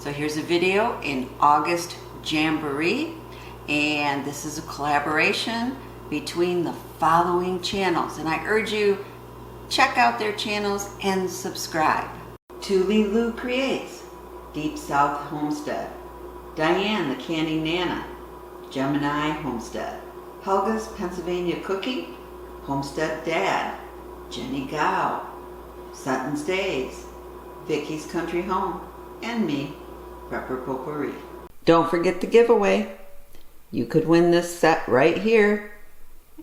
So here's a video in August JAMboree, and this is a collaboration between the following channels, and I urge you check out their channels and subscribe. Tuli Lou Creates, Deep South Homestead, Diane the Candy Nana, Gemini Homestead, Helga's Pennsylvania Cooking, Homestead Dad, Jeni Gough, Suttons Daze, Vickie's Country Home, and me, Prepper Potpourri. Don't forget the giveaway. You could win this set right here,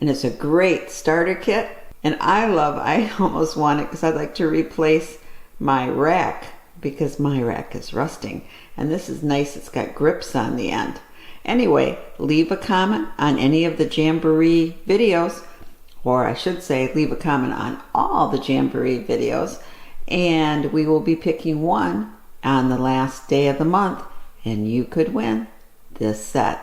and it's a great starter kit. And I almost want it because I'd like to replace my rack because my rack is rusting. And this is nice, it's got grips on the end. Anyway, leave a comment on any of the JAMboree videos, or I should say leave a comment on all the JAMboree videos, and we will be picking one on the last day of the month, and you could win this set.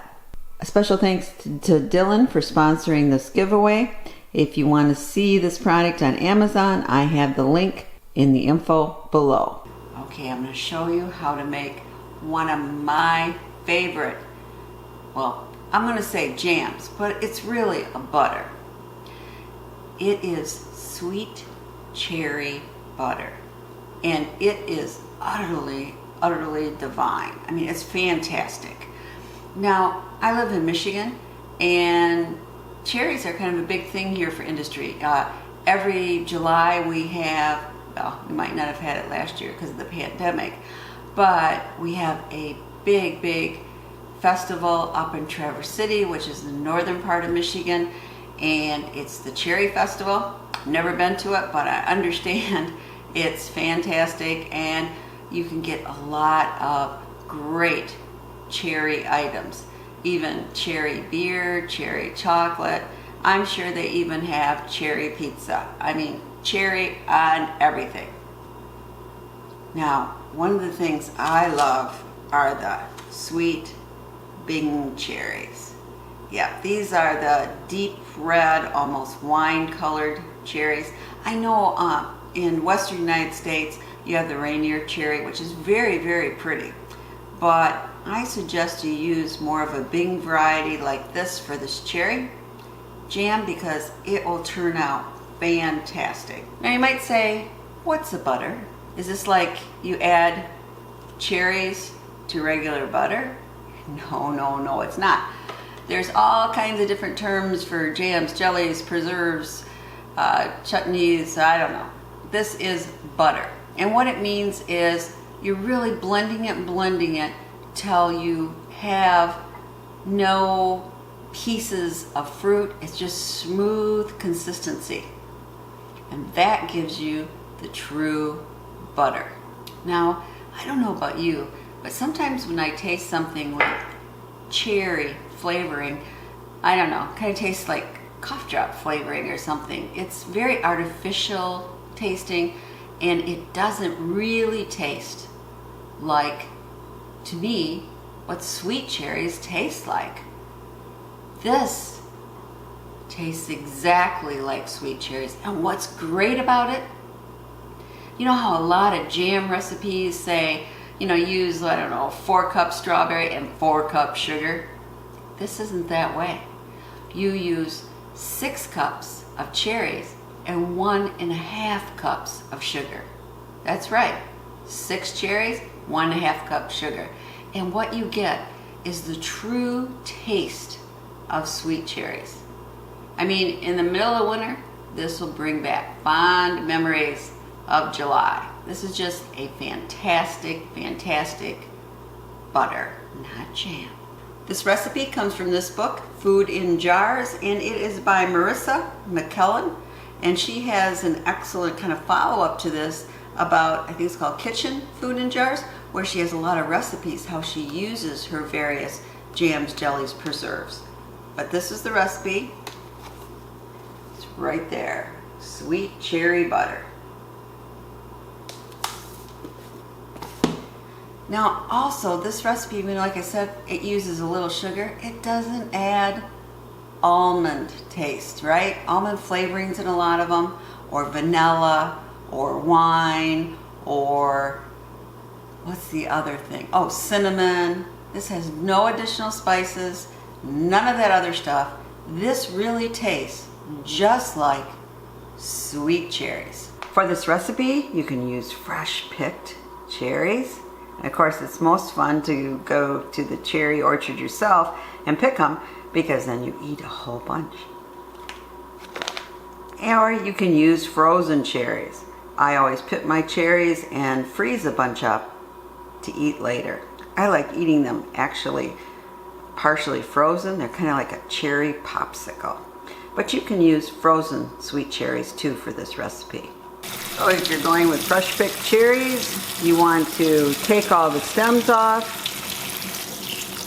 A special thanks to Dylan for sponsoring this giveaway. If you want to see this product on Amazon, I have the link in the info below. Okay, I'm going to show you how to make one of my favorite, well, I'm going to say jams, but it's really a butter. It is sweet cherry butter, and it is utterly divine. I mean, it's fantastic. Now, I live in Michigan, and cherries are kind of a big thing here for industry. Every July we have, well, we might not have had it last year because of the pandemic, but we have a big festival up in Traverse City, which is the northern part of Michigan, and it's the Cherry Festival. Never been to it, but I understand it's fantastic, and you can get a lot of great cherry items, even cherry beer, cherry chocolate. I'm sure they even have cherry pizza. I mean, cherry on everything. Now, one of the things I love are the sweet Bing cherries. Yeah, these are the deep red, almost wine-colored cherries. I know in Western United States you have the Rainier cherry, which is very pretty, but I suggest you use more of a Bing variety like this for this cherry jam because it will turn out fantastic. Now you might say, what's a butter? Is this like you add cherries to regular butter? No, it's not. There's all kinds of different terms for jams, jellies, preserves, chutneys, I don't know. This is butter. And what it means is you're really blending it till you have no pieces of fruit. It's just smooth consistency. And that gives you the true butter. Now, I don't know about you, but sometimes when I taste something with cherry flavoring, I don't know, kind of tastes like cough drop flavoring or something. It's very artificial tasting, and it doesn't really taste like, to me, what sweet cherries taste like. This tastes exactly like sweet cherries. And what's great about it, you know how a lot of jam recipes say, you know, use, I don't know, 4 cups strawberry and 4 cups sugar? This isn't that way. You use 6 cups of cherries and 1.5 cups of sugar. That's right, 6 cherries, 1.5 cup sugar. And what you get is the true taste of sweet cherries. I mean, in the middle of winter, this will bring back fond memories of July. This is just a fantastic butter, not jam. This recipe comes from this book, Food in Jars, and it is by Marisa, McClellan, and she has an excellent kind of follow-up to this about, I think it's called Kitchen Food in Jars, where she has a lot of recipes, how she uses her various jams, jellies, preserves. But this is the recipe. It's right there. Sweet cherry butter. Now also this recipe, you know, like I said, it uses a little sugar. It doesn't add almond taste, right? Almond flavorings in a lot of them, or vanilla, or wine, or what's the other thing? Oh, cinnamon. This has no additional spices, none of that other stuff. This really tastes just like sweet cherries. For this recipe, you can use fresh picked cherries. And of course, it's most fun to go to the cherry orchard yourself and pick them, because then you eat a whole bunch. Or you can use frozen cherries. I always pick my cherries and freeze a bunch up to eat later. I like eating them actually partially frozen. They're kind of like a cherry popsicle. But you can use frozen sweet cherries too for this recipe. So if you're going with fresh picked cherries, you want to take all the stems off,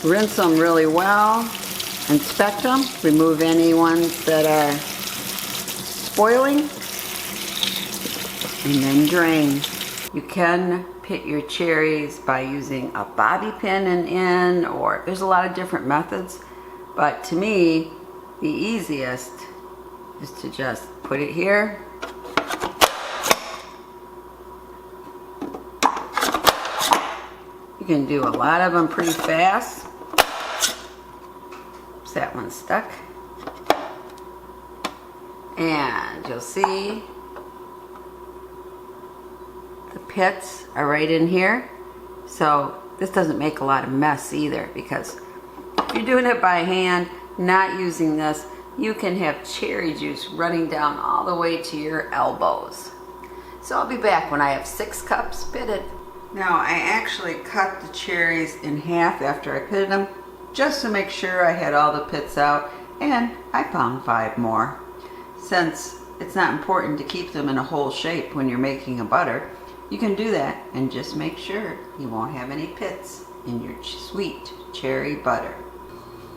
rinse them really well, inspect them, remove any ones that are spoiling, and then drain. You can pit your cherries by using a bobby pin and in, or there's a lot of different methods, but to me the easiest is to just put it here, you can do a lot of them pretty fast. Oops, that one's stuck, and you'll see the pits are right in here. So this doesn't make a lot of mess either, because if you're doing it by hand, not using this, you can have cherry juice running down all the way to your elbows. So I'll be back when I have 6 cups pitted. Now I actually cut the cherries in half after I pitted them, just to make sure I had all the pits out, and I found 5 more. Since it's not important to keep them in a whole shape when you're making a butter, you can do that and just make sure you won't have any pits in your sweet cherry butter.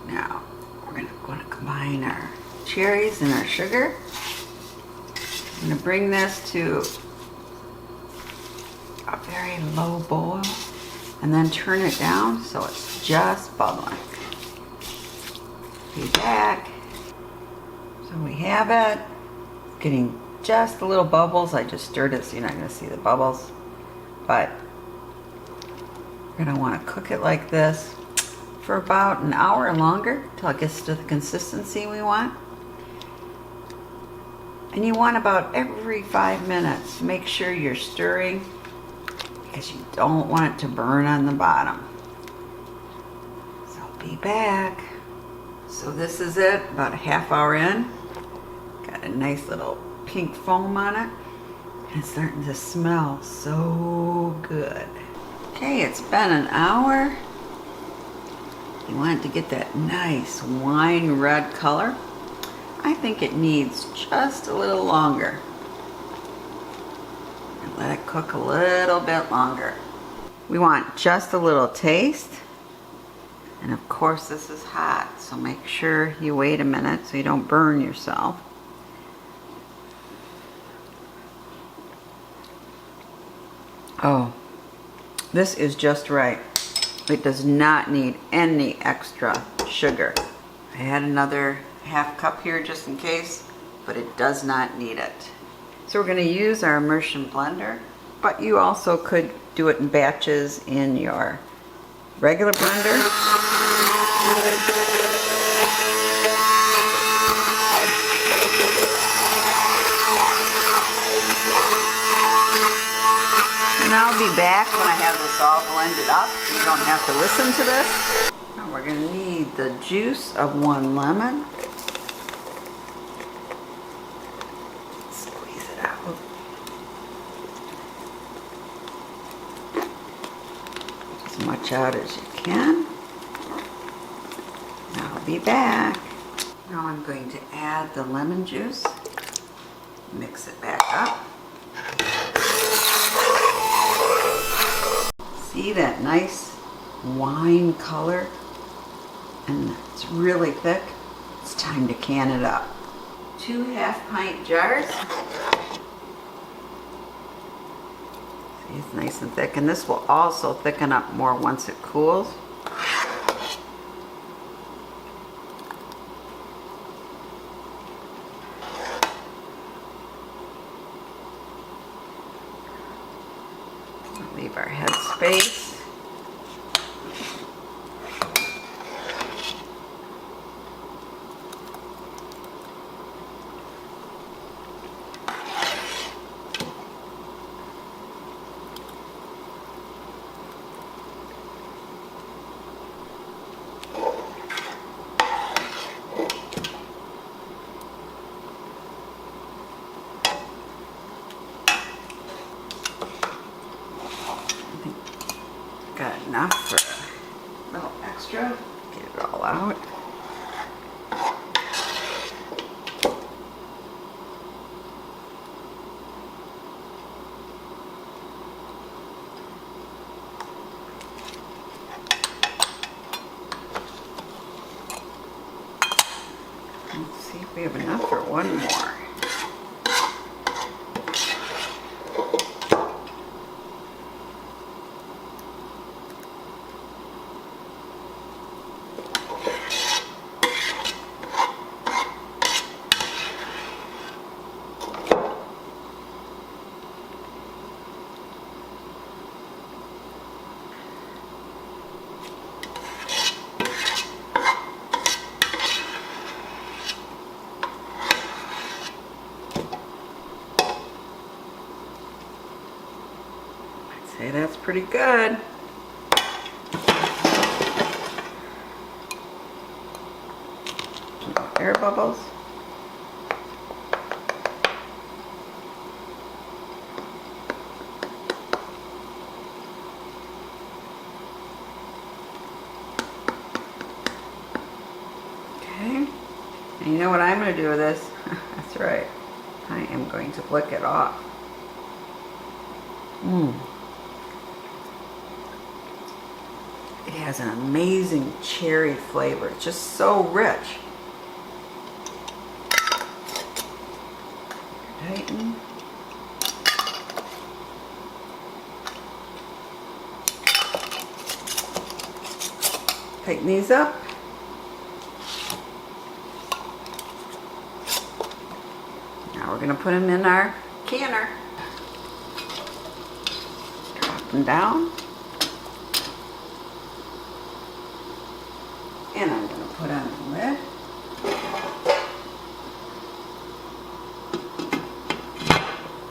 Now, we're going to combine our cherries and our sugar. I'm going to bring this to a very low boil and then turn it down so it's just bubbling. Be back. So we have it. It's getting just a little bubbles. I just stirred it so you're not going to see the bubbles. But we're going to want to cook it like this for about an hour or longer until it gets to the consistency we want. And you want about every 5 minutes to make sure you're stirring, because you don't want it to burn on the bottom. So I'll be back. So this is it, about a half hour in. Got a nice little pink foam on it, and it's starting to smell so good. Okay, it's been an hour. You want it to get that nice wine red color. I think it needs just a little longer. And let it cook a little bit longer. We want just a little taste. And of course this is hot, so make sure you wait a minute so you don't burn yourself. Oh, this is just right. It does not need any extra sugar. I had another half cup here just in case, but it does not need it. So we're going to use our immersion blender, but you also could do it in batches in your regular blender. And I'll be back when I have this all blended up. You don't have to listen to this. Now we're going to need the juice of 1 lemon. Squeeze it out. As much out as you can. Now I'll be back. Now I'm going to add the lemon juice. Mix it back up. See that nice wine color? And it's really thick. It's time to can it up. 2 half-pint jars. See, it's nice and thick, and this will also thicken up more once it cools. Leave our head space. enough for a little extra. Get it all out. Let's see if we have enough for one more. Say that's pretty good. No air bubbles. Okay. And you know what I'm going to do with this? That's right. I am going to lick it off. It has an amazing cherry flavor. It's just so rich. Tighten. Tighten these up. Now we're going to put them in our canner. Drop them down. And I'm going to put on the lid.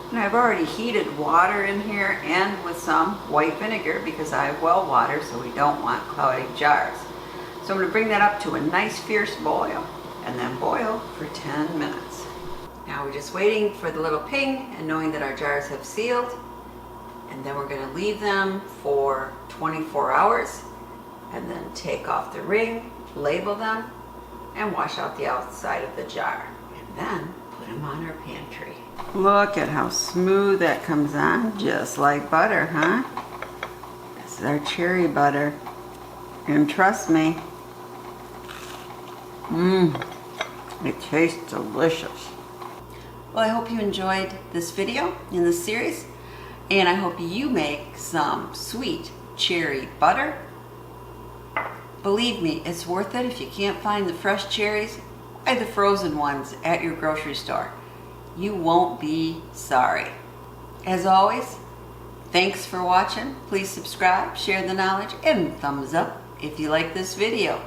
And I've already heated water in here and with some white vinegar because I have well water, so we don't want cloudy jars. So I'm going to bring that up to a nice fierce boil and then boil for 10 minutes. Now we're just waiting for the little ping and knowing that our jars have sealed. And then we're going to leave them for 24 hours and then take off the ring, label them, and wash out the outside of the jar. And then put them on our pantry. Look at how smooth that comes on, just like butter, huh? This is our cherry butter. And trust me, it tastes delicious. Well, I hope you enjoyed this video in this series, and I hope you make some sweet cherry butter. Believe me, it's worth it. If you can't find the fresh cherries, buy the frozen ones at your grocery store. You won't be sorry. As always, thanks for watching. Please subscribe, share the knowledge, and thumbs up if you like this video.